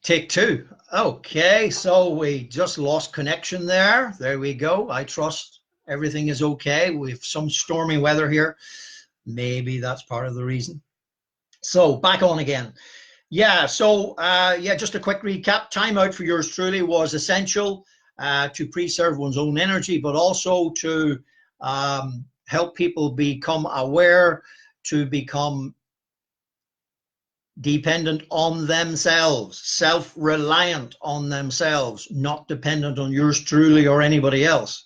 Take two. Okay, so we just lost connection there. There we go. I trust everything is okay. We have some stormy weather here. Maybe that's part of the reason. So back on again. Yeah, so just a quick recap. Time out for yours truly was essential to preserve one's own energy, but also to help people become aware, to become dependent on themselves, self-reliant on themselves, not dependent on yours truly or anybody else.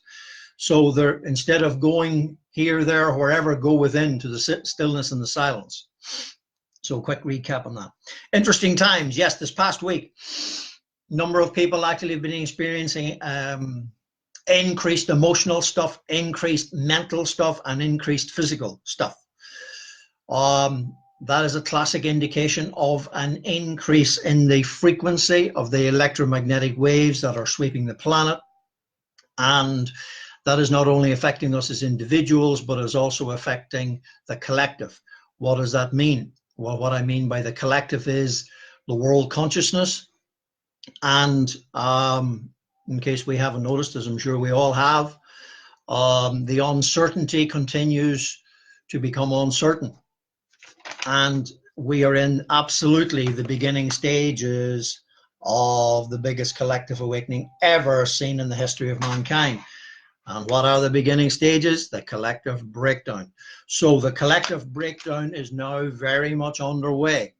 So they're, instead of going here, there, wherever, go within to the stillness and the silence. So a quick recap on that. Interesting times. Yes, this past week, number of people actually have been experiencing increased emotional stuff, increased mental stuff, and increased physical stuff. That is a classic indication of an increase in the frequency of the electromagnetic waves that are sweeping the planet. And that is not only affecting us as individuals, but is also affecting the collective. What does that mean? Well, what I mean by the collective is the world consciousness. And in case we haven't noticed, as I'm sure we all have, the uncertainty continues to become uncertain. And we are in absolutely the beginning stages of the biggest collective awakening ever seen in the history of mankind. And what are the beginning stages? The collective breakdown. So the collective breakdown is now very much underway.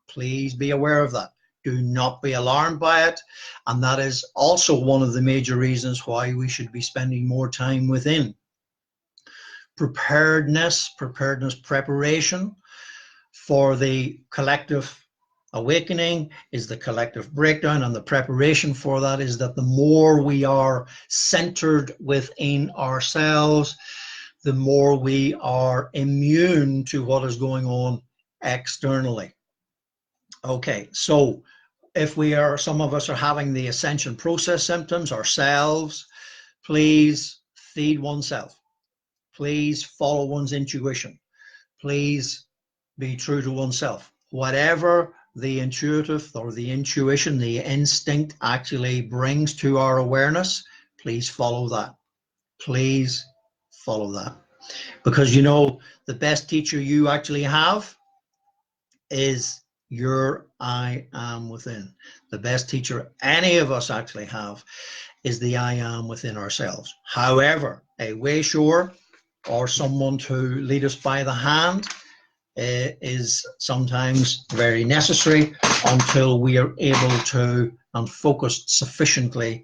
Please be aware of that. Do not be alarmed by it. And that is also one of the major reasons why we should be spending more time within. Preparedness, preparation for the collective awakening is the collective breakdown, and the preparation for that is that the more we are centered within ourselves, the more we are immune to what is going on externally. Okay, so if we are, some of us are having the ascension process symptoms ourselves, please feed oneself. Please follow one's intuition. Please be true to oneself. Whatever the intuitive or the intuition, the instinct actually brings to our awareness, please follow that. Please follow that. Because you know, the best teacher you actually have is your I am within. The best teacher any of us actually have is the I am within ourselves. However, a way shower or someone to lead us by the hand is sometimes very necessary until we are able to and focused sufficiently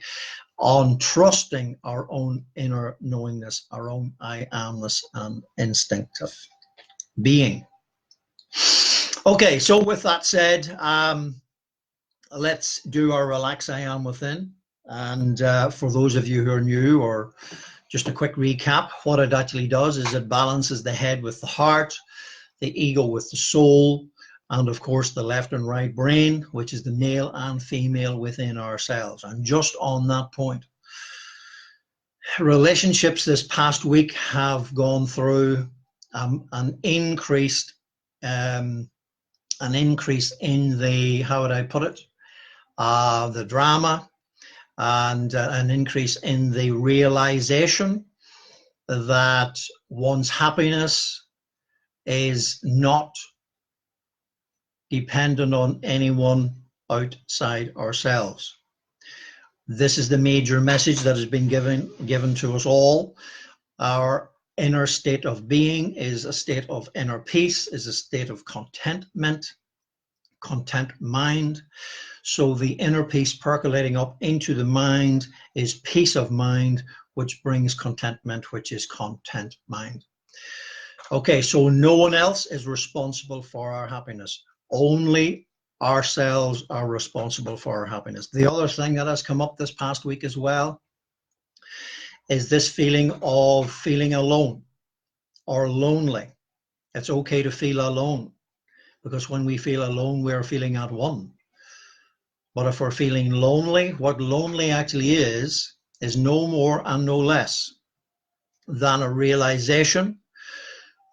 on trusting our own inner knowingness, our own I amness and instinctive being. Okay, so with that said, let's do our relax I am within. And for those of you who are new, or just a quick recap, what it actually does is it balances the head with the heart, the ego with the soul, and of course the left and right brain, which is the male and female within ourselves. And just on that point, relationships this past week have gone through an increase in the, how would I put it, the drama, and an increase in the realization that one's happiness is not dependent on anyone outside ourselves. This is the major message that has been given to us all. Our inner state of being is a state of inner peace, is a state of contentment, content mind. So the inner peace percolating up into the mind is peace of mind, which brings contentment, which is content mind. Okay, so no one else is responsible for our happiness. Only ourselves are responsible for our happiness. The other thing that has come up this past week as well is this feeling of feeling alone or lonely. It's okay to feel alone, because when we feel alone, we're feeling at one. But if we're feeling lonely, what lonely actually is no more and no less than a realization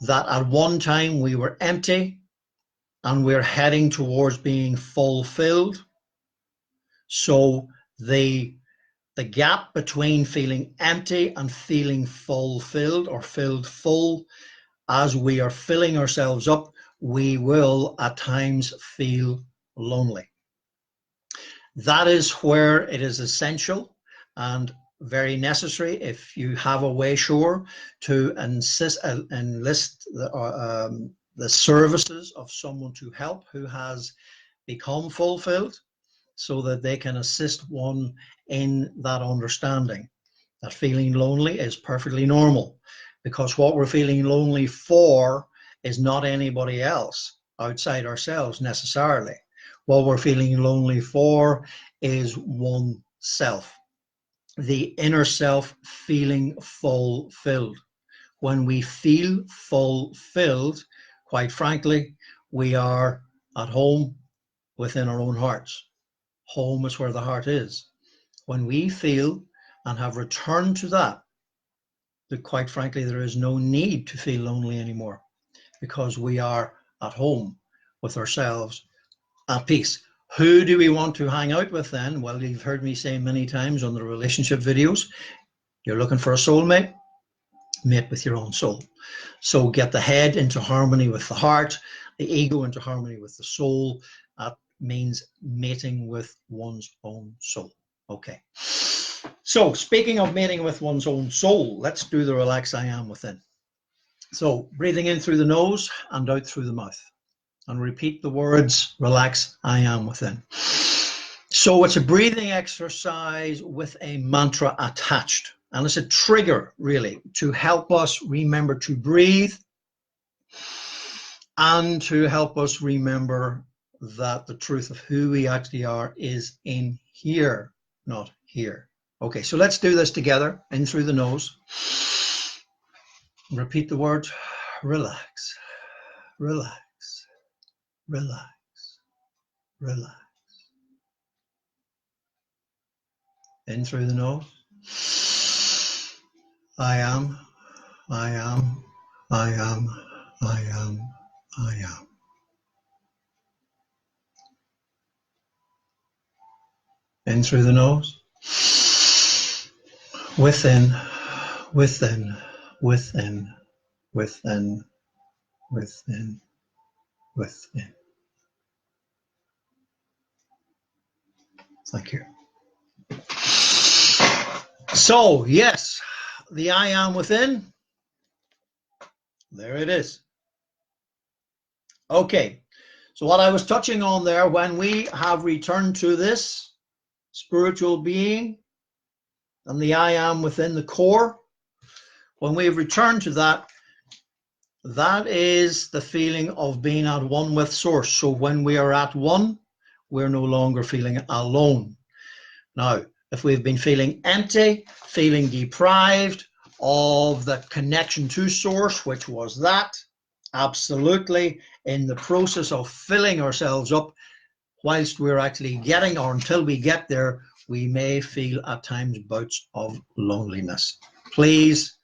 that at one time we were empty and we're heading towards being fulfilled. So the gap between feeling empty and feeling fulfilled or filled full, as we are filling ourselves up, we will at times feel lonely. That is where it is essential and very necessary, if you have a way, sure, to enlist the services of someone to help who has become fulfilled, so that they can assist one in that understanding that feeling lonely is perfectly normal, because what we're feeling lonely for is not anybody else outside ourselves necessarily. What we're feeling lonely for is oneself, the inner self feeling fulfilled. When we feel fulfilled, quite frankly, we are at home within our own hearts. Home is where the heart is. When we feel and have returned to that, quite frankly, there is no need to feel lonely anymore, because we are at home with ourselves at peace. Who do we want to hang out with then? Well, you've heard me say many times on the relationship videos, you're looking for a soulmate, mate with your own soul. So get the head into harmony with the heart, the ego into harmony with the soul. That means mating with one's own soul. Okay. So speaking of mating with one's own soul, let's do the relax I am within. So breathing in through the nose and out through the mouth. And repeat the words, relax I am within. So it's a breathing exercise with a mantra attached. And it's a trigger, really, to help us remember to breathe and to help us remember that the truth of who we actually are is in here, not here. Okay, so let's do this together, in through the nose. Repeat the words, relax, relax, relax, relax. In through the nose. I am, I am, I am, I am, I am. In through the nose. Within, within, within, within, within, within. Thank you. So, yes, the I am within. There it is. Okay, so what I was touching on there, when we have returned to this spiritual being and the I am within the core, when we have returned to that, that is the feeling of being at one with Source. So when we are at one, we're no longer feeling alone. Now, if we've been feeling empty, feeling deprived of the connection to Source, which was that, absolutely, in the process of filling ourselves up, whilst we're actually getting, or until we get there, we may feel at times bouts of loneliness. Please,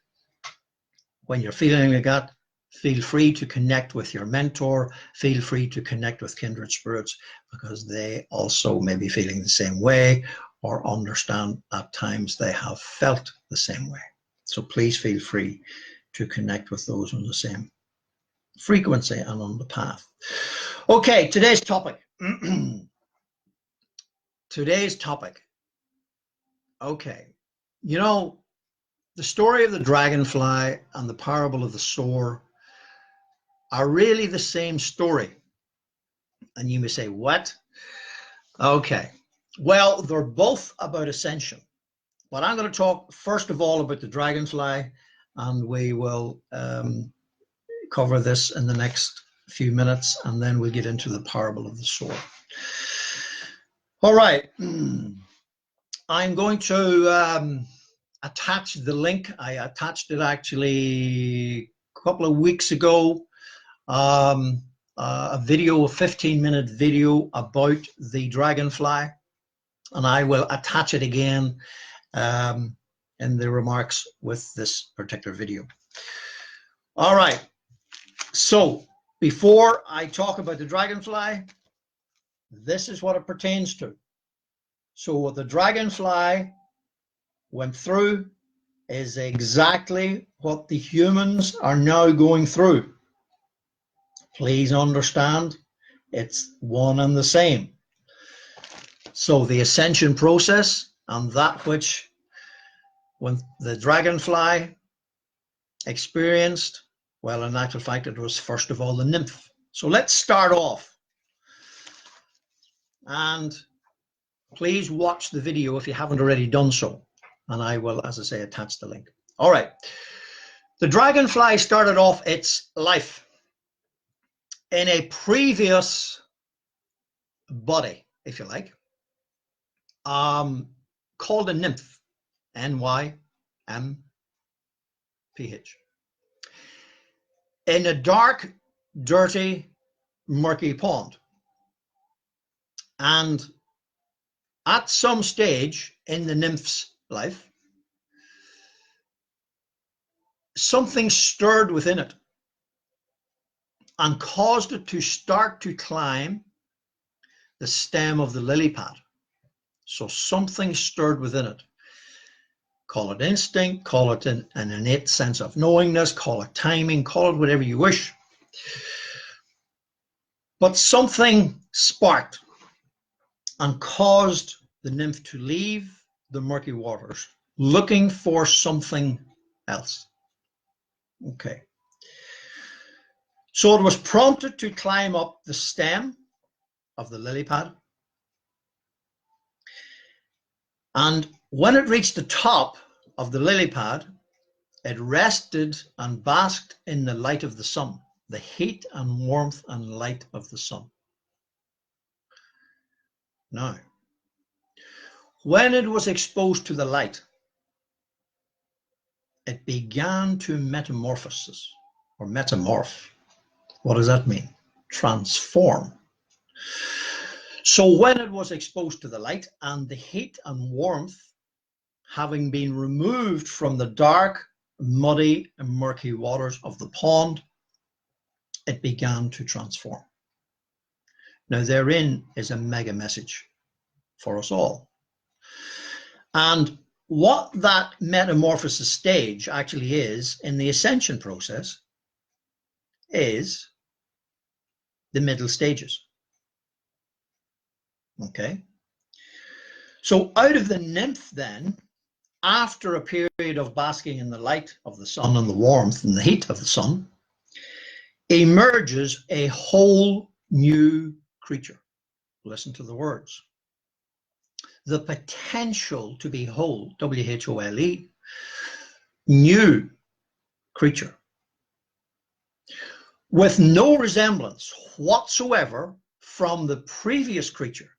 when you're feeling like that, feel free to connect with your mentor, feel free to connect with kindred spirits, because they also may be feeling the same way, or understand at times they have felt the same way. So please feel free to connect with those on the same frequency and on the path. Okay, today's topic. Today's topic. Okay, you know, the story of the dragonfly and the parable of the sower are really the same story. And you may say, what? Okay, well, they're both about ascension. But I'm going to talk first of all about the dragonfly, and we will cover this in the next few minutes, and then we'll get into the parable of the sower. All right. I'm going to attach the link. I attached it actually a couple of weeks ago, a video, a 15-minute video about the dragonfly, and I will attach it again in the remarks with this particular video. All right, so before I talk about the dragonfly, this is what it pertains to. So what the dragonfly went through is exactly what the humans are now going through. Please understand, it's one and the same. So the ascension process, and that which when the dragonfly experienced, well, in actual fact, it was first of all the nymph. So let's start off. And please watch the video if you haven't already done so. And I will, as I say, attach the link. All right. The dragonfly started off its life in a previous body, if you like, called a nymph, N-Y-M-P-H, in a dark, dirty, murky pond. And at some stage in the nymph's life, something stirred within it and caused it to start to climb the stem of the lily pad. So something stirred within it. Call it instinct, call it an innate sense of knowingness, call it timing, call it whatever you wish. But something sparked and caused the nymph to leave the murky waters, looking for something else. Okay. So it was prompted to climb up the stem of the lily pad. And when it reached the top of the lily pad, it rested and basked in the light of the sun, the heat and warmth and light of the sun. Now, when it was exposed to the light, it began to metamorphosis or metamorph. What does that mean? Transform. So when it was exposed to the light and the heat and warmth, having been removed from the dark, muddy and murky waters of the pond, it began to transform. Now therein is a mega message for us all. And what that metamorphosis stage actually is in the ascension process is the middle stages. Okay. So out of the nymph then, after a period of basking in the light of the sun and the warmth and the heat of the sun, emerges a whole new creature. Listen to the words. The potential to be whole, W-H-O-L-E, new creature, with no resemblance whatsoever from the previous creature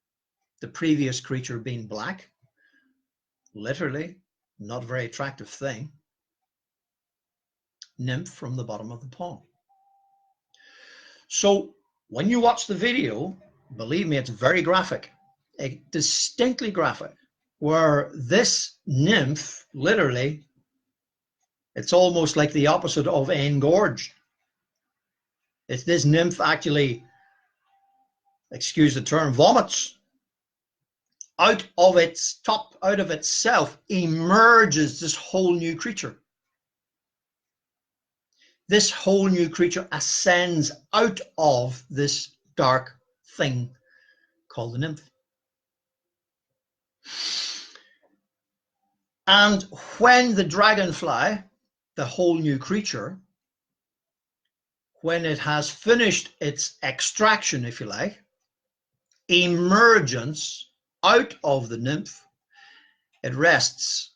being black, literally not a very attractive thing, nymph from the bottom of the pond. So when you watch the video, believe me, it's very graphic, distinctly graphic, where this nymph, literally, it's almost like the opposite of engorged. It's this nymph actually, excuse the term, vomits. Out of its top, out of itself, emerges this whole new creature. This whole new creature ascends out of this dark thing called the nymph. And when the dragonfly, the whole new creature, when it has finished its extraction, if you like, emergence out of the nymph, it rests,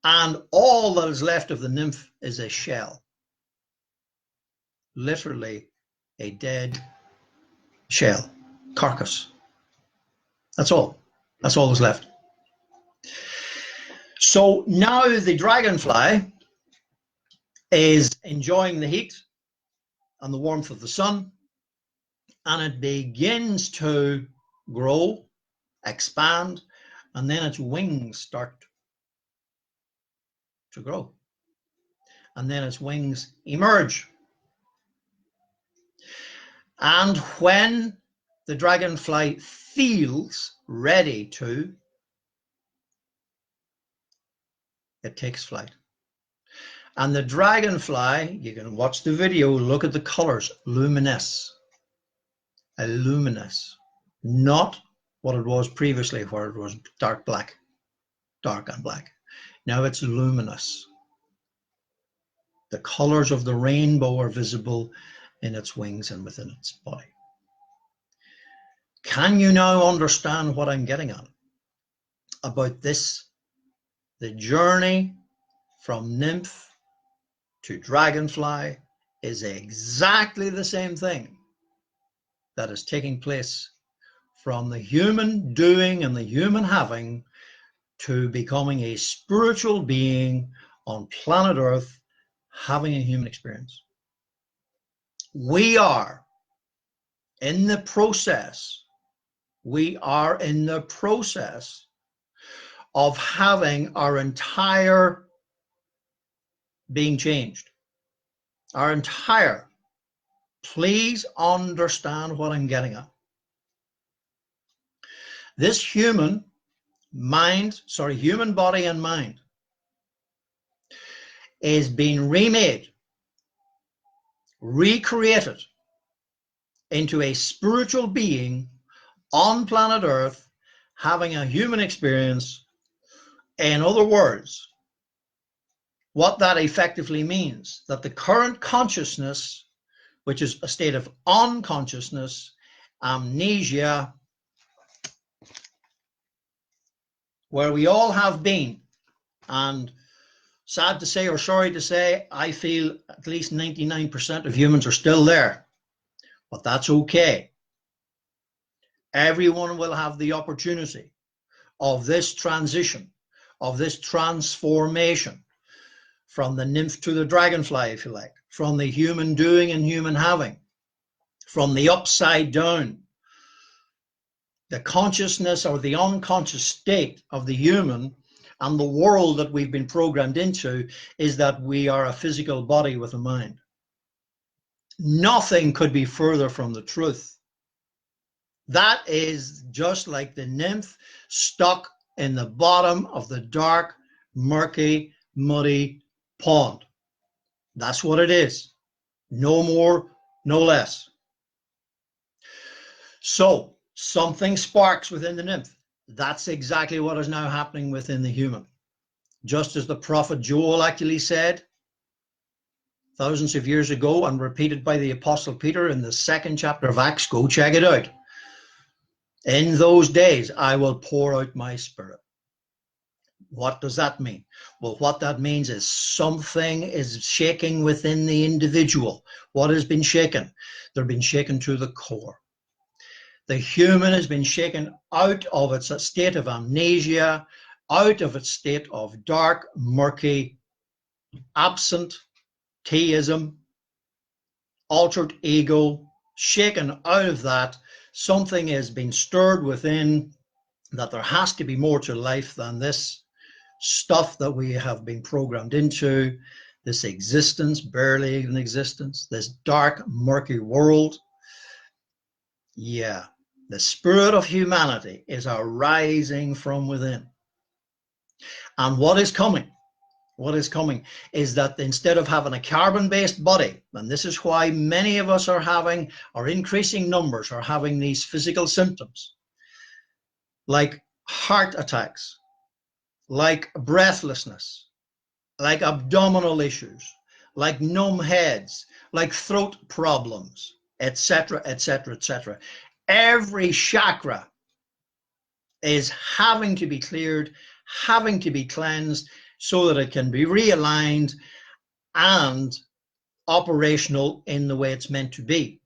and all that is left of the nymph is a shell. Literally a dead shell, carcass. That's all. That's all that's left. So now the dragonfly is enjoying the heat and the warmth of the sun, and it begins to grow, expand, and then its wings start to grow. And then its wings emerge. And when the dragonfly feels ready to it takes flight. And the dragonfly, you can watch the video, look at the colors, luminous, a luminous, not what it was previously where it was dark black, dark and black. Now it's luminous. The colors of the rainbow are visible in its wings and within its body. Can you now understand what I'm getting at about this? The journey from nymph to dragonfly is exactly the same thing that is taking place from the human doing and the human having to becoming a spiritual being on planet Earth having a human experience. We are in the process of having our entire being changed. Our entire. Please understand what I'm getting at. This human body and mind is being remade, recreated into a spiritual being on planet Earth having a human experience. In other words, what that effectively means, that the current consciousness, which is a state of unconsciousness, amnesia, where we all have been, and sad to say or sorry to say, I feel at least 99% of humans are still there, but that's okay. Everyone will have the opportunity of this transition, of this transformation from the nymph to the dragonfly, if you like, from the human doing and human having, from the upside down. The consciousness or the unconscious state of the human and the world that we've been programmed into is that we are a physical body with a mind. Nothing could be further from the truth. That is just like the nymph stuck in the bottom of the dark, murky, muddy pond. That's what it is. No more, no less. So something sparks within the nymph. That's exactly what is now happening within the human. Just as the prophet Joel actually said thousands of years ago and repeated by the apostle Peter in the 2nd chapter of Acts. Go check it out. In those days, I will pour out my spirit. What does that mean? Well, what that means is something is shaking within the individual. What has been shaken? They've been shaken to the core. The human has been shaken out of its state of amnesia, out of its state of dark, murky, absent theism, altered ego, shaken out of that. Something has been stirred within that there has to be more to life than this stuff that we have been programmed into, this existence, barely even existence, this dark, murky world. Yeah, the spirit of humanity is arising from within. And what is coming? What is coming is that instead of having a carbon-based body, and this is why many of us are having, or increasing numbers are having these physical symptoms, like heart attacks, like breathlessness, like abdominal issues, like numb heads, like throat problems, etc., etc., etc. Every chakra is having to be cleared, having to be cleansed, so that it can be realigned and operational in the way it's meant to be.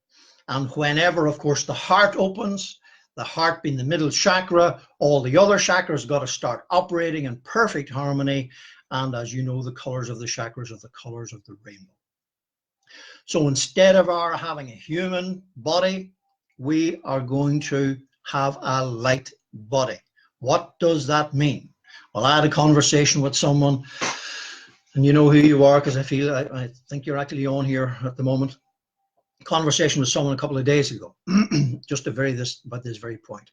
And whenever, of course, the heart opens, the heart being the middle chakra, all the other chakras got to start operating in perfect harmony. And as you know, the colors of the chakras are the colors of the rainbow. So instead of our having a human body, we are going to have a light body. What does that mean? Well, I had a conversation with someone, and you know who you are because I think you're actually on here at the moment. Conversation with someone a couple of days ago, just about this very point.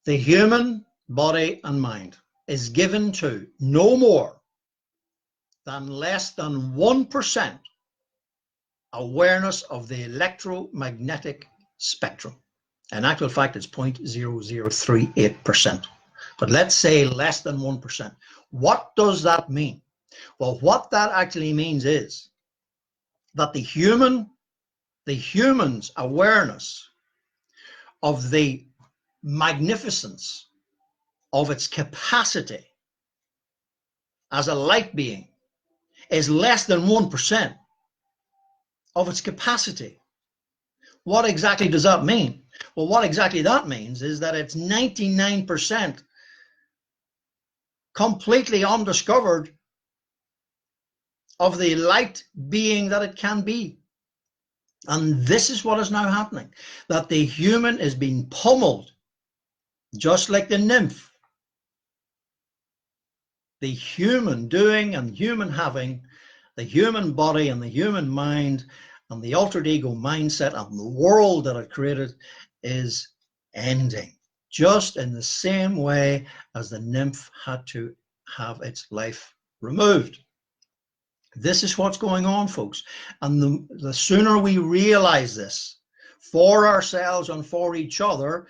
The human body and mind is given to no more than less than 1% awareness of the electromagnetic spectrum. In actual fact, it's 0.0038%. But let's say less than 1%. What does that mean? Well, what that actually means is that the human's awareness of the magnificence of its capacity as a light being is less than 1% of its capacity. What exactly does that mean? Well, what exactly that means is that it's 99% completely undiscovered of the light being that it can be. And this is what is now happening, that the human is being pummeled, just like the nymph. The human doing and human having, the human body and the human mind and the altered ego mindset and the world that it created is ending, just in the same way as the nymph had to have its life removed. This is what's going on, folks. And the sooner we realize this for ourselves and for each other,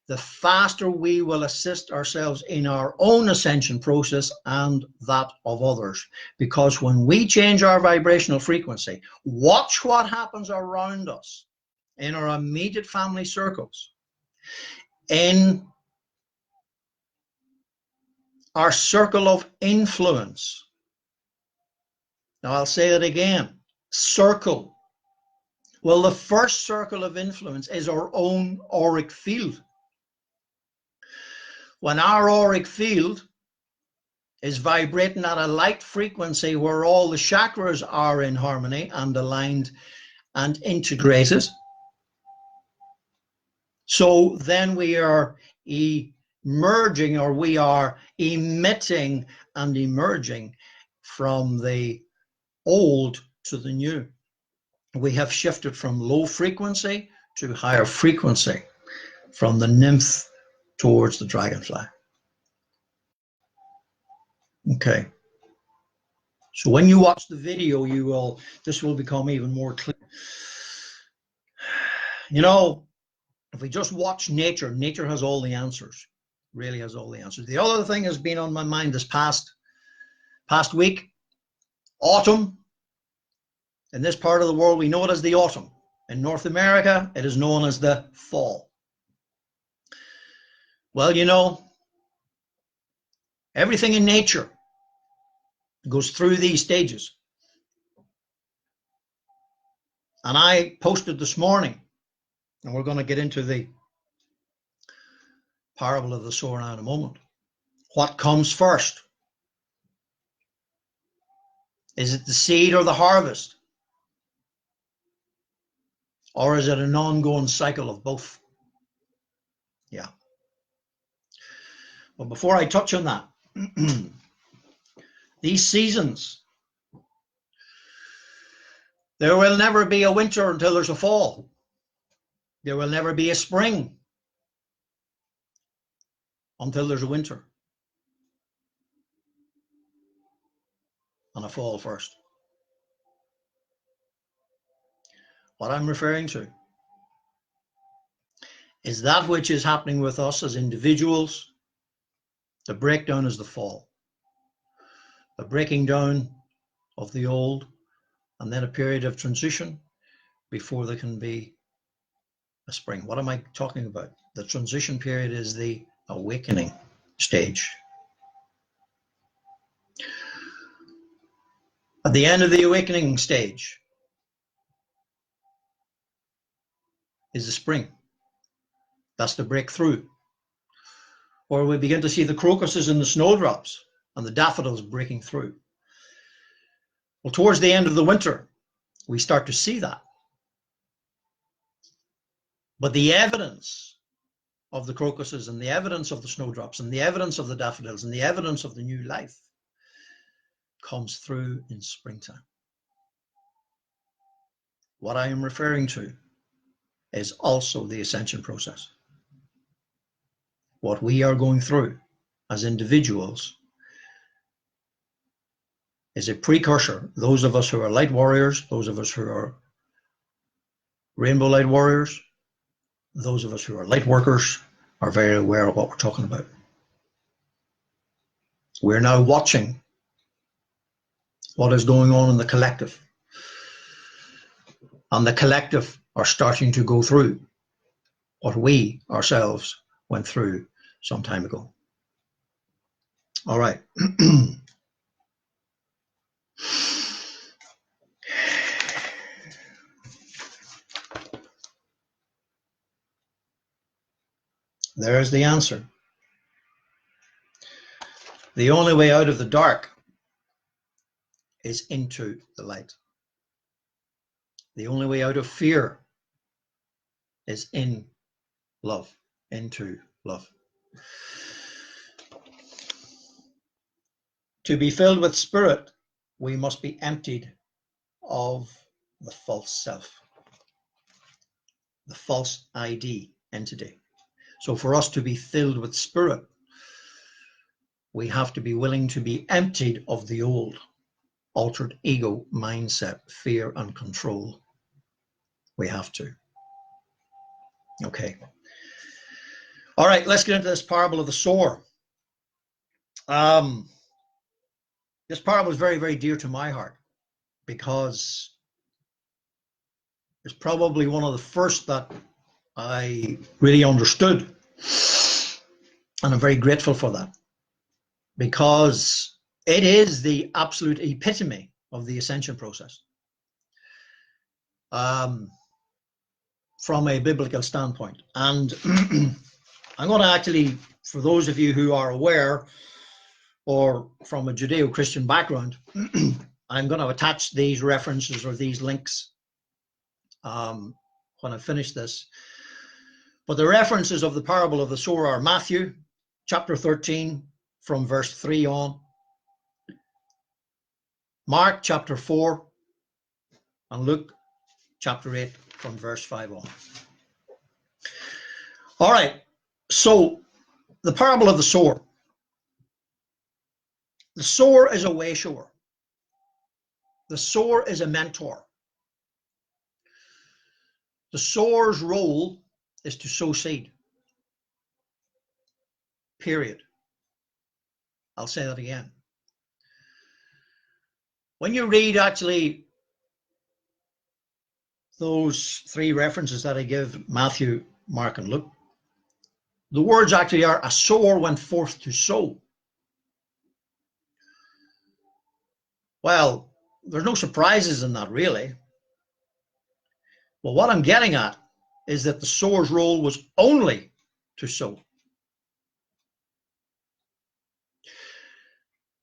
the faster we will assist ourselves in our own ascension process and that of others. Because when we change our vibrational frequency, watch what happens around us in our immediate family circles, in our circle of influence. Now, I'll say it again, circle. Well, the first circle of influence is our own auric field. When our auric field is vibrating at a light frequency where all the chakras are in harmony and aligned and integrated, so then we are emerging, or we are emitting and emerging from the old to the new. We have shifted from low frequency to higher frequency, from the nymph towards the dragonfly. Okay. So when you watch the video, this will become even more clear. You know, if we just watch nature, nature has all the answers, really has all the answers. The other thing has been on my mind this past week, autumn. In this part of the world, we know it as the autumn. In North America, it is known as the fall. Well, you know, everything in nature goes through these stages. And I posted this morning, and we're going to get into the parable of the sower now in a moment. What comes first? Is it the seed or the harvest? Or is it an ongoing cycle of both? Yeah. Well, before I touch on that, these seasons, there will never be a winter until there's a fall. There will never be a spring until there's a winter and a fall first. What I'm referring to is that which is happening with us as individuals. The breakdown is the fall. The breaking down of the old, and then a period of transition before there can be a spring. What am I talking about? The transition period is the awakening stage. At the end of the awakening stage is the spring. That's the breakthrough, where we begin to see the crocuses and the snowdrops and the daffodils breaking through. Well, towards the end of the winter, we start to see that. But the evidence of the crocuses and the evidence of the snowdrops and the evidence of the daffodils and the evidence of the new life comes through in springtime. What I am referring to is also the ascension process. What we are going through as individuals is a precursor. Those of us who are light warriors, those of us who are rainbow light warriors, those of us who are light workers are very aware of what we're talking about. We're now watching what is going on in the collective. And the collective are starting to go through what we ourselves went through some time ago. All right. There's the answer. The only way out of the dark is into the light. The only way out of fear is in love, into love. To be filled with spirit, we must be emptied of the false self, the false ID entity. So for us to be filled with spirit, we have to be willing to be emptied of the old, altered ego mindset, fear and control. We have to. Okay. All right, let's get into this parable of the sower. This parable is very, very dear to my heart because it's probably one of the first that I really understood. And I'm very grateful for that because it is the absolute epitome of the ascension process. From a biblical standpoint. And I'm going to actually, for those of you who are aware or from a Judeo-Christian background, I'm going to attach these references or these links when I finish this. But the references of the parable of the sower are Matthew chapter 13 from verse 3 on, Mark chapter 4, and Luke chapter 8 from verse 5 on. All right, so the parable of the sower. The sower is a way shower. The sower is a mentor. The sower's role is to sow seed. Period. I'll say that again. When you read actually those three references that I give, Matthew, Mark, and Luke, the words actually are, a sower went forth to sow. Well, there's no surprises in that, really. But what I'm getting at is that the sower's role was only to sow.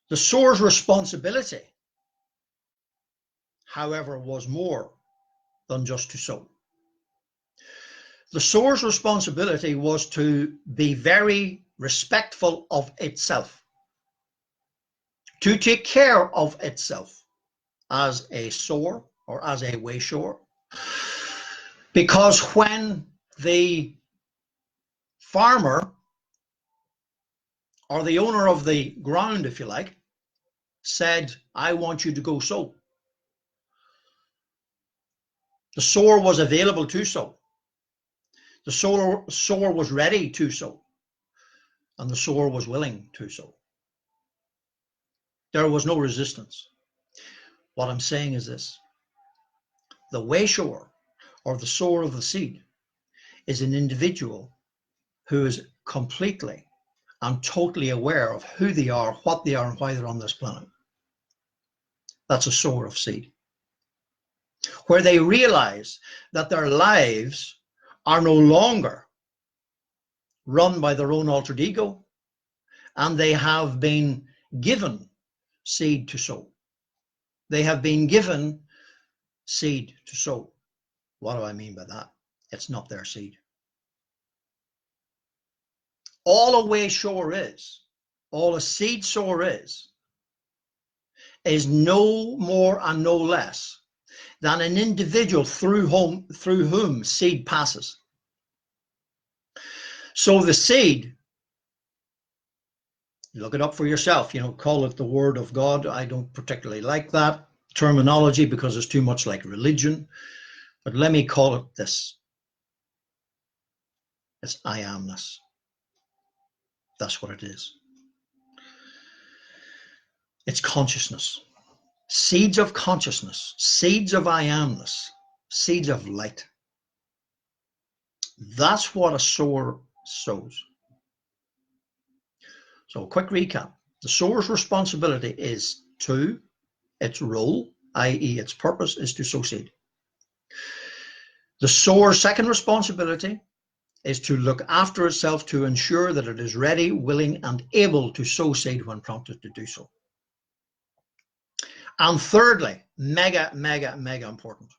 The sower's responsibility, however, was more than just to sow. The sower's responsibility was to be very respectful of itself, to take care of itself as a sower or as a way shower. Because when the farmer or the owner of the ground, if you like, said, I want you to go sow, the sower was available to sow. The sower was ready to sow, and the sower was willing to sow. There was no resistance. What I'm saying is this: the way shower, or the sower of the seed, is an individual who is completely and totally aware of who they are, what they are, and why they're on this planet. That's a sower of seed, where they realize that their lives are no longer run by their own altered ego, and they have been given seed to sow. They have been given seed to sow. What do I mean by that? It's not their seed. All a way shower is, all a seed sower is no more and no less than an individual through whom seed passes. So the seed Look it up for yourself. Call it the Word of God. I don't particularly like that terminology because it's too much like religion. But let me call it this. It's I amness. That's what it is. It's consciousness. Seeds of consciousness. Seeds of I amness. Seeds of light. That's what a sower sows. So a quick recap. The sower's responsibility is to, its role, i.e. its purpose, is to sow seed. The sower's second responsibility is to look after itself to ensure that it is ready, willing, and able to sow seed when prompted to do so. And thirdly, mega important,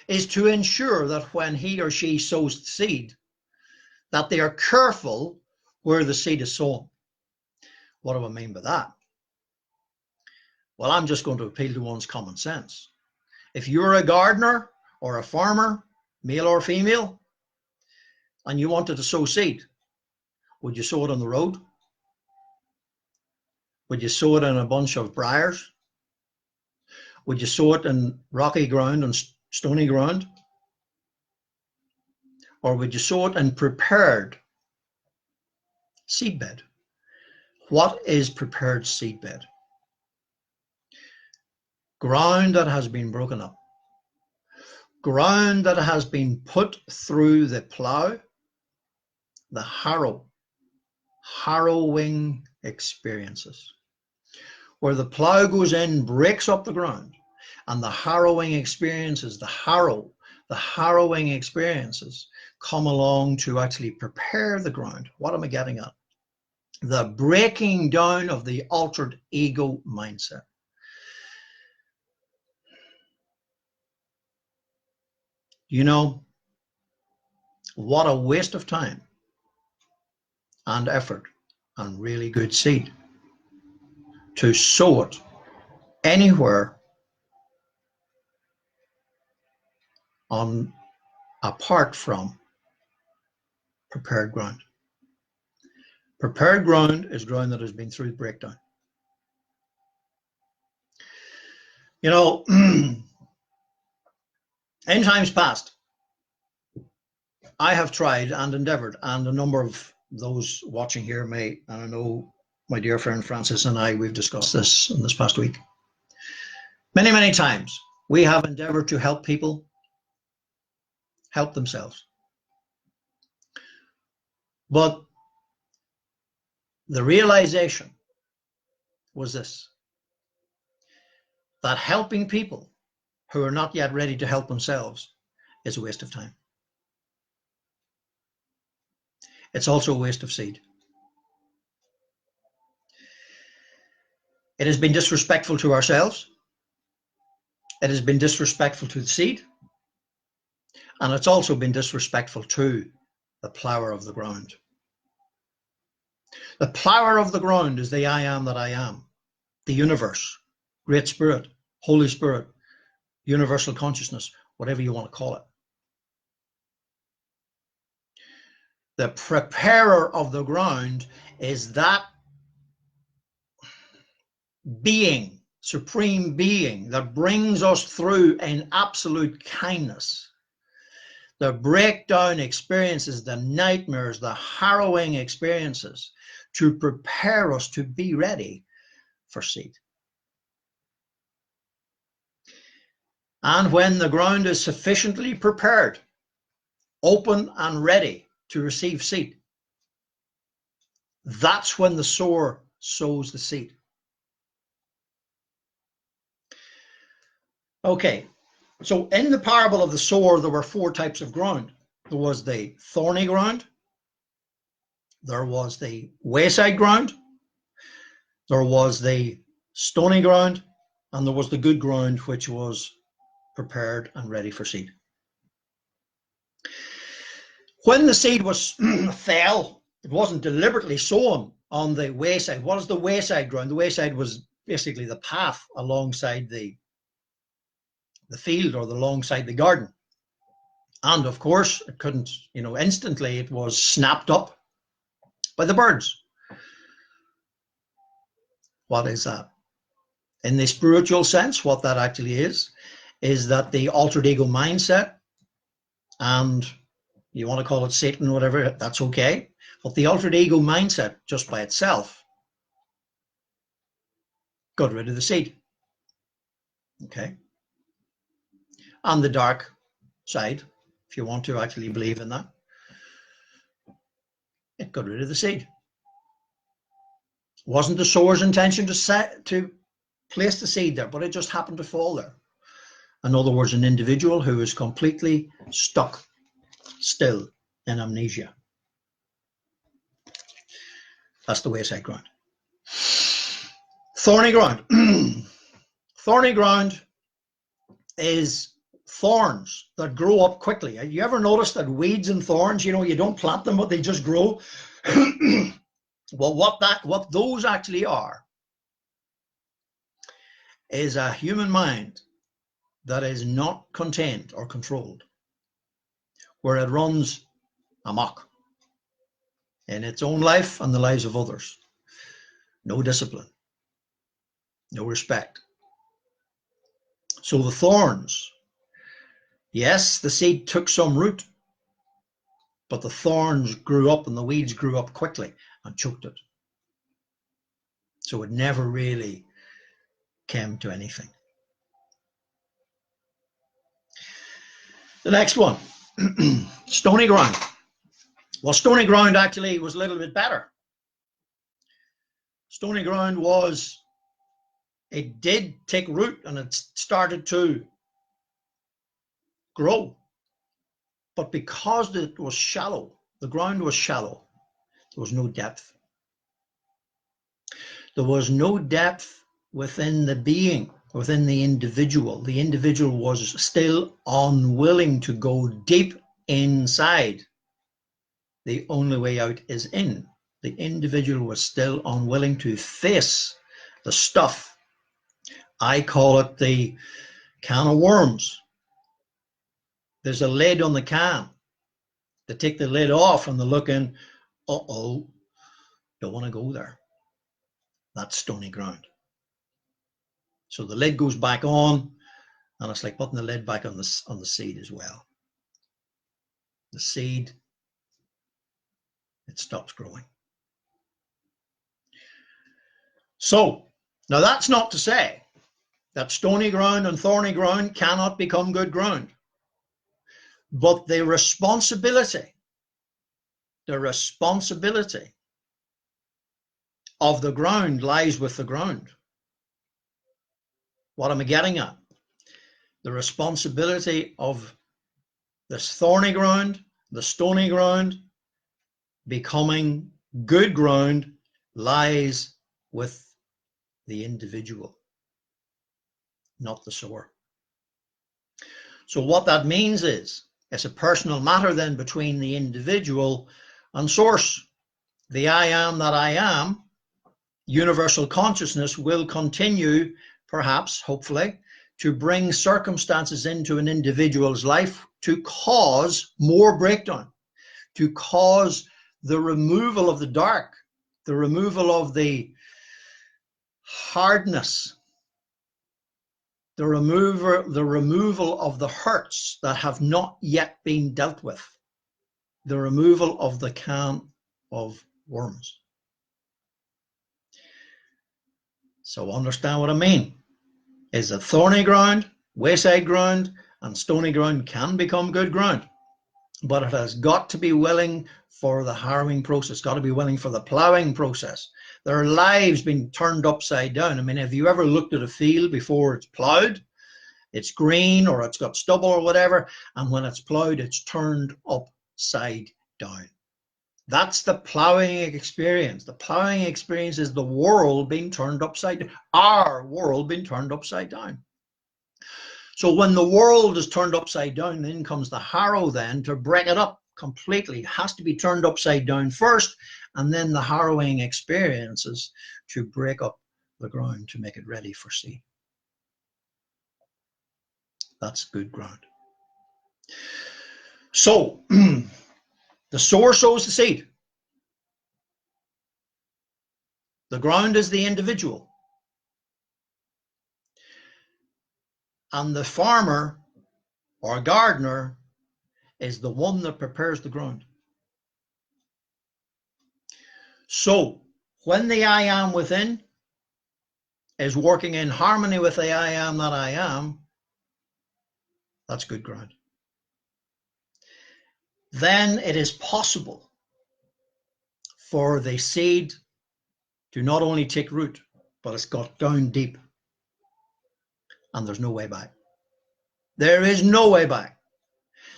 is to ensure that when he or she sows the seed, that they are careful where the seed is sown. What do I mean by that? Well, I'm just going to appeal to one's common sense. If you're a gardener or a farmer, male or female, and you wanted to sow seed, would you sow it on the road? Would you sow it in a bunch of briars? Would you sow it in rocky ground and stony ground? Or would you sow it in prepared seedbed? What is prepared seedbed? Ground that has been broken up. Ground that has been put through the plow, the harrowing experiences. Where the plow goes in, breaks up the ground, and the harrowing experiences, the harrowing experiences come along to actually prepare the ground. What am I getting at? The breaking down of the altered ego mindset. What a waste of time and effort and really good seed to sow it anywhere apart from prepared ground. Prepared ground is ground that has been through breakdown. In times past, I have tried and endeavored, and a number of those watching here may, and I know my dear friend Francis and I, we've discussed this in this past week. Many times, we have endeavored to help people help themselves. But the realization was this, that helping people who are not yet ready to help themselves is a waste of time. It's also a waste of seed. It has been disrespectful to ourselves. It has been disrespectful to the seed. And it's also been disrespectful to the plower of the ground. The plower of the ground is the I am that I am, the universe, Great Spirit, Holy Spirit, universal consciousness, whatever you want to call it. The preparer of the ground is that being, supreme being, that brings us through in absolute kindness. The breakdown experiences, the nightmares, the harrowing experiences, to prepare us to be ready for seed. And when the ground is sufficiently prepared, open and ready to receive seed, that's when the sower sows the seed. Okay, so in the parable of the sower, there were 4 types of ground. There was the thorny ground, there was the wayside ground, there was the stony ground, and there was the good ground, which was prepared and ready for seed. When the seed was fell, it wasn't deliberately sown on the wayside. What is the wayside ground? The wayside was basically the path alongside the field or alongside the garden. And of course, it couldn't, instantly it was snapped up by the birds. What is that? In the spiritual sense, what that actually is that the altered ego mindset, and you want to call it Satan, whatever, that's okay. But the altered ego mindset, just by itself, got rid of the seed. Okay? And the dark side, if you want to actually believe in that, it got rid of the seed. It wasn't the sower's intention to place the seed there, but it just happened to fall there. In other words, an individual who is completely stuck still in amnesia. That's the wayside ground. Thorny ground. Thorny ground is thorns that grow up quickly. You ever notice that weeds and thorns, you know, you don't plant them, but they just grow? Well, what those actually are is a human mind that is not contained or controlled, where it runs amok in its own life and the lives of others. No discipline, no respect. So the thorns, yes, the seed took some root, but the thorns grew up and the weeds grew up quickly and choked it. So it never really came to anything. The next one, stony ground. Well, stony ground actually was a little bit better. Stony ground was, it did take root and it started to grow. But because it was shallow, the ground was shallow, there was no depth. There was no depth within the being, within the individual. The individual was still unwilling to go deep inside. The only way out is in. The individual was still unwilling to face the stuff. I call it the can of worms. There's a lid on the can. They take the lid off and they look in, uh-oh, don't want to go there. That's stony ground. So the lid goes back on, and it's like putting the lid back on the seed as well. The seed, it stops growing. So, now that's not to say that stony ground and thorny ground cannot become good ground. But the responsibility of the ground lies with the ground. What am I getting at? The responsibility of this thorny ground, the stony ground, becoming good ground lies with the individual, not the sower. So what that means is, it's a personal matter then between the individual and source. The I am that I am, universal consciousness, will continue, perhaps, hopefully, to bring circumstances into an individual's life to cause more breakdown, to cause the removal of the dark, the removal of the hardness, the removal of the hurts that have not yet been dealt with, the removal of the can of worms. So understand what I mean, is that thorny ground, wayside ground, and stony ground can become good ground, but it has got to be willing for the harrowing process, got to be willing for the plowing process. Their lives being turned upside down. I mean, have you ever looked at a field before it's plowed? It's green or it's got stubble or whatever, and when it's plowed, it's turned upside down. That's the plowing experience. The plowing experience is the world being turned upside down, our world being turned upside down. So when the world is turned upside down, then comes the harrow then to break it up completely. It has to be turned upside down first, and then the harrowing experiences to break up the ground to make it ready for seed. That's good ground. So the sower sows the seed. The ground is the individual. And the farmer or gardener is the one that prepares the ground. So when the I am within is working in harmony with the I am that I am, that's good ground. Then it is possible for the seed to not only take root, but it's got down deep. And there's no way back. There is no way back.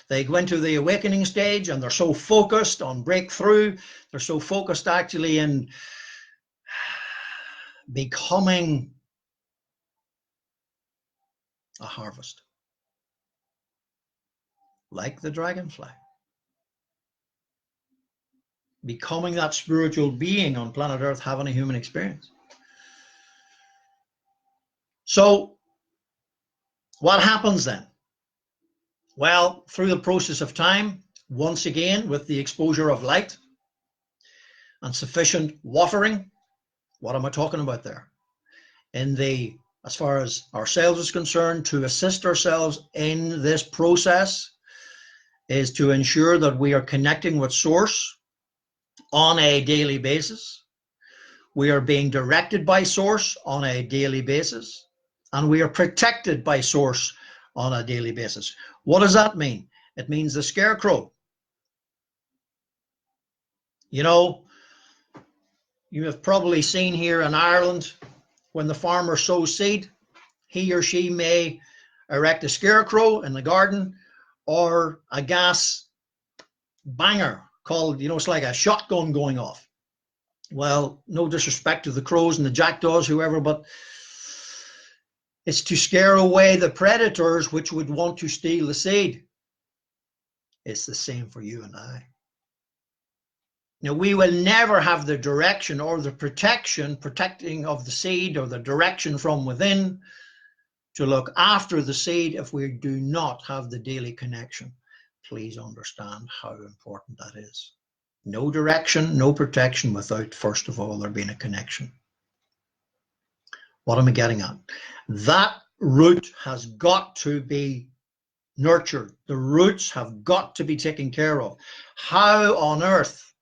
They go into the awakening stage and they're so focused on breakthrough. They're so focused actually in becoming a harvest. Like the dragonfly. Becoming that spiritual being on planet Earth, having a human experience. So what happens then? Well, through the process of time, once again, with the exposure of light and sufficient watering, what am I talking about there? As far as ourselves is concerned, to assist ourselves in this process is to ensure that we are connecting with Source on a daily basis. We are being directed by Source on a daily basis, and we are protected by Source on a daily basis. What does that mean? It means the scarecrow. You know, you have probably seen here in Ireland, when the farmer sows seed, he or she may erect a scarecrow in the garden or a gas banger called, it's like a shotgun going off. Well, no disrespect to the crows and the jackdaws, whoever, but it's to scare away the predators which would want to steal the seed. It's the same for you and I. Now, we will never have the direction or the protecting of the seed or the direction from within to look after the seed if we do not have the daily connection. Please understand how important that is. No direction, no protection without, first of all, there being a connection. What am I getting at? That root has got to be nurtured. The roots have got to be taken care of. How on earth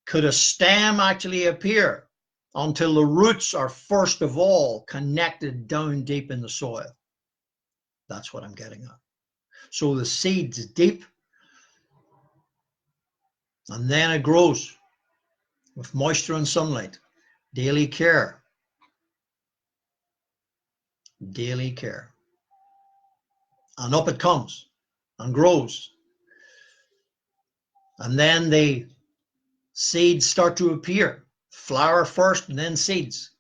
could a stem actually appear until the roots are first of all connected down deep in the soil? That's what I'm getting at. So the seed's deep, and then it grows with moisture and sunlight. Daily care. Daily care. And up it comes and grows. And then the seeds start to appear. Flower first and then seeds.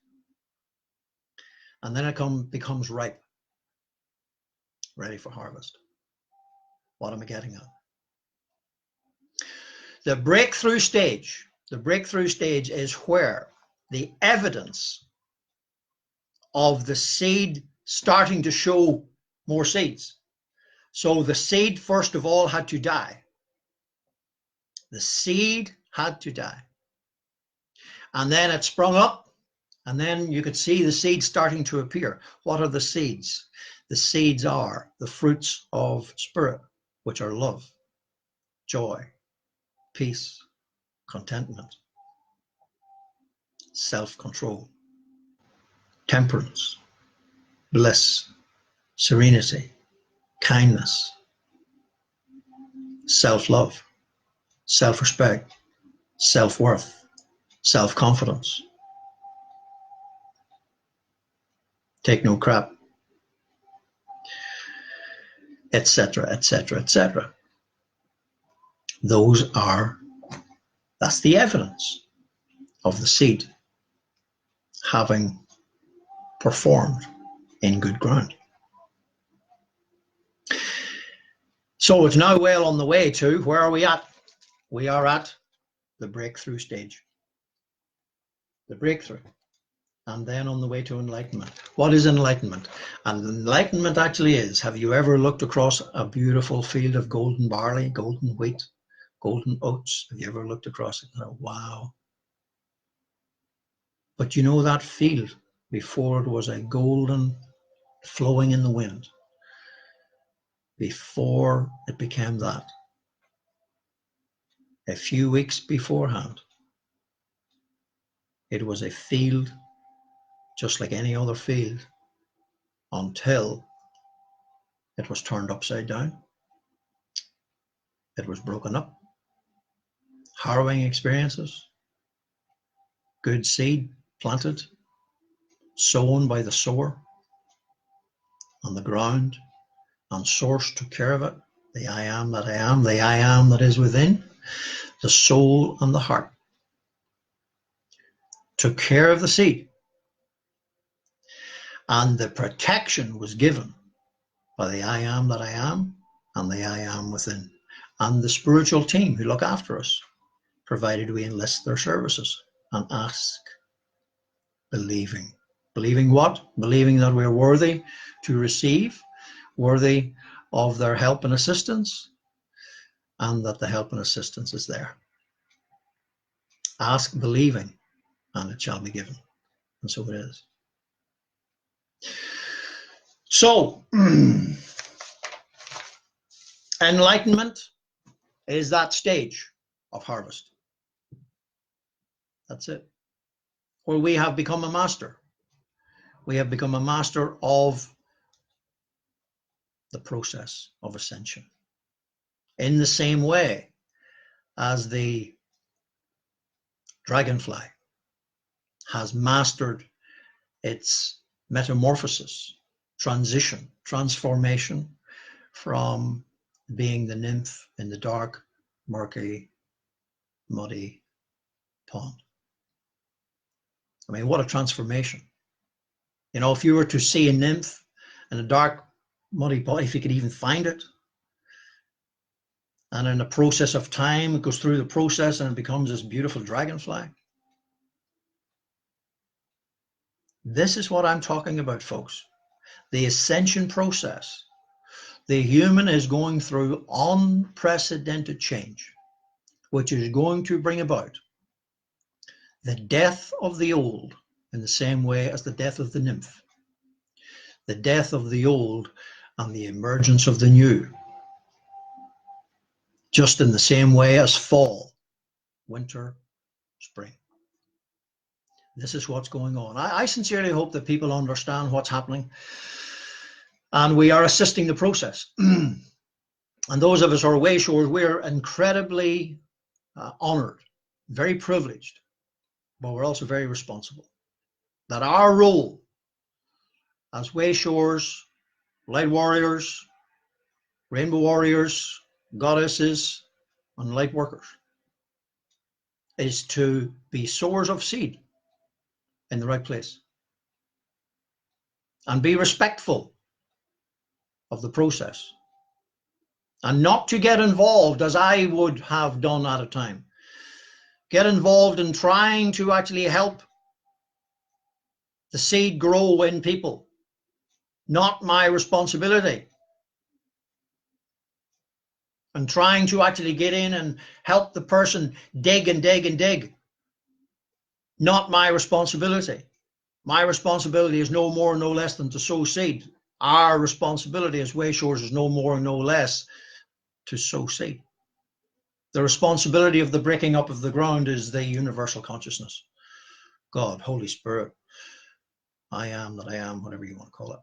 And then it becomes ripe. Ready for harvest. What am I getting at? The breakthrough stage is where the evidence of the seed starting to show more seeds. So the seed, first of all, had to die. The seed had to die. And then it sprung up, and then you could see the seeds starting to appear. What are the seeds? The seeds are the fruits of spirit, which are love, joy, peace, contentment, self-control, temperance, bliss, serenity, kindness, self-love, self-respect, self-worth, self-confidence, take no crap, etc., etc., etc. That's the evidence of the seed having performed in good ground. So it's now well on the way to, where are we at? We are at the breakthrough stage. The breakthrough. And then on the way to enlightenment. What is enlightenment? And enlightenment actually is, have you ever looked across a beautiful field of golden barley, golden wheat, golden oats? Have you ever looked across it and thought, wow. But you know that field, before it was a golden flowing in the wind. Before it became that, a few weeks beforehand, it was a field just like any other field until it was turned upside down. It was broken up. Harrowing experiences. Good seed planted, sown by the sower on the ground, and source took care of it. The I am that I am, the I am that is within, the soul and the heart took care of the seed. And the protection was given by the I am that I am and the I am within. And the spiritual team who look after us, provided we enlist their services and ask, believing. Believing what? Believing that we're worthy to receive, worthy of their help and assistance, and that the help and assistance is there. Ask believing, and it shall be given. And so it is. So, enlightenment is that stage of harvest. That's it. Where we have become a master. We have become a master of the process of ascension. In the same way as the dragonfly has mastered its metamorphosis, transition, transformation from being the nymph in the dark, murky, muddy pond. I mean, what a transformation. You know, if you were to see a nymph in a dark, muddy pond, if you could even find it, and in the process of time, it goes through the process and it becomes this beautiful dragonfly. This is what I'm talking about, folks. The ascension process. The human is going through unprecedented change, which is going to bring about the death of the old in the same way as the death of the nymph. The death of the old and the emergence of the new. Just in the same way as fall, winter, spring. This is what's going on. I sincerely hope that people understand what's happening, and we are assisting the process. And those of us who are wayshowers, we're incredibly honored, very privileged, but we're also very responsible. That our role as wayshowers, light warriors, rainbow warriors, goddesses, and light workers is to be sowers of seed in the right place and be respectful of the process and not to get involved as I would have done at a time. Get involved in trying to actually help the seed grow in people. Not my responsibility. And trying to actually get in and help the person dig and dig and dig. Not my responsibility. My responsibility is no more, no less than to sow seed. Our responsibility as wayshowers is no more and no less to sow seed. The responsibility of the breaking up of the ground is the universal consciousness. God, Holy Spirit, I am that I am, whatever you want to call it.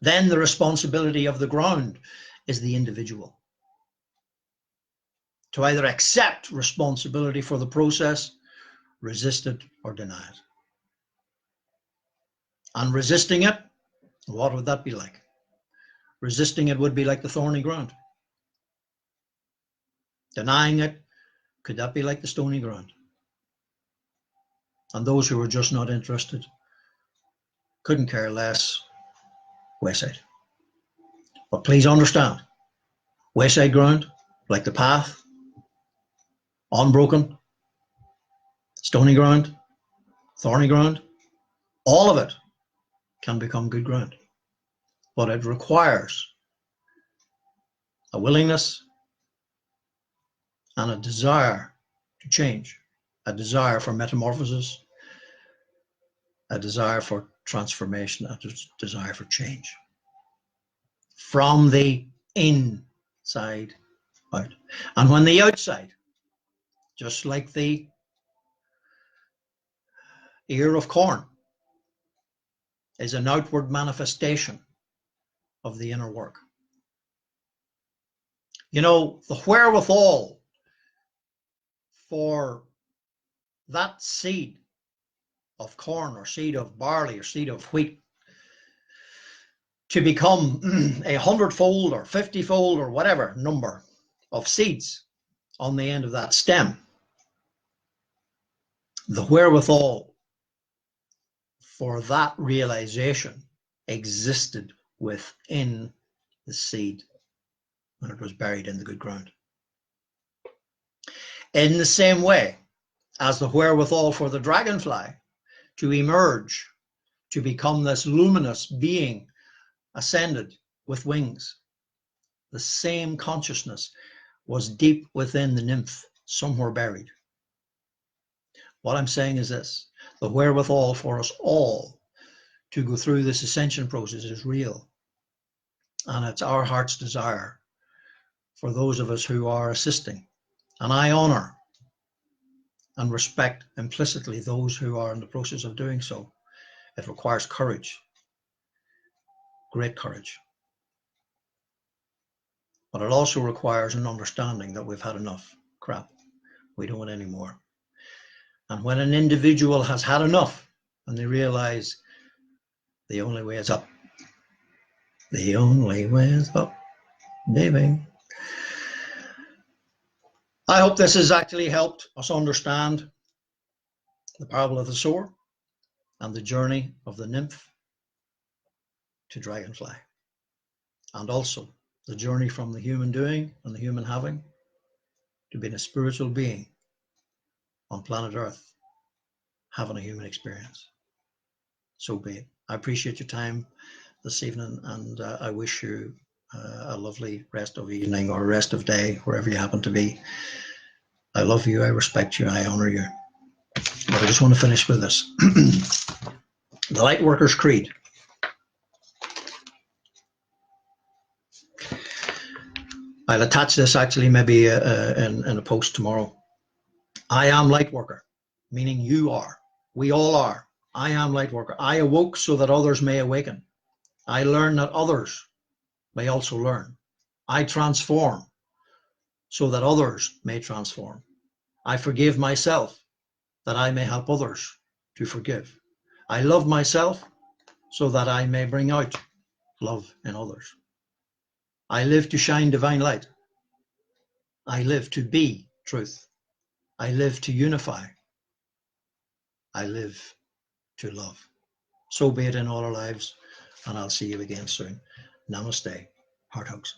Then the responsibility of the ground is the individual. To either accept responsibility for the process, resist it, or deny it. And resisting it, what would that be like? Resisting it would be like the thorny ground. Denying it, could that be like the stony ground? And those who are just not interested, couldn't care less, wayside. But please understand, wayside ground, like the path, unbroken, stony ground, thorny ground, all of it can become good ground. But it requires a willingness and a desire to change, a desire for metamorphosis, a desire for transformation, a desire for change from the inside out. And when the outside, just like the ear of corn, is an outward manifestation of the inner work. You know, the wherewithal for that seed of corn or seed of barley or seed of wheat to become 100-fold or 50-fold or whatever number of seeds on the end of that stem, the wherewithal for that realization existed within the seed when it was buried in the good ground. In the same way as the wherewithal for the dragonfly to emerge, to become this luminous being ascended with wings, the same consciousness was deep within the nymph, somewhere buried. What I'm saying is this: the wherewithal for us all to go through this ascension process is real. And it's our heart's desire for those of us who are assisting. And I honor and respect implicitly those who are in the process of doing so. It requires courage, great courage. But it also requires an understanding that we've had enough crap. We don't want any more. And when an individual has had enough and they realize the only way is up, the only way is up, baby. I hope this has actually helped us understand the parable of the sower and the journey of the nymph to dragonfly, and also the journey from the human doing and the human having to being a spiritual being on planet Earth, having a human experience. So be it. I appreciate your time this evening, and I wish you a lovely rest of evening or rest of day, wherever you happen to be. I love you, I respect you, I honor you. But I just want to finish with this. The Lightworker's Creed. I'll attach this actually maybe in a post tomorrow. I am Lightworker, meaning you are. We all are. I am Lightworker. I awoke so that others may awaken. I learn that others may also learn. I transform so that others may transform. I forgive myself that I may help others to forgive. I love myself so that I may bring out love in others. I live to shine divine light. I live to be truth. I live to unify. I live to love. So be it in all our lives, and I'll see you again soon. Namaste. Heart hugs.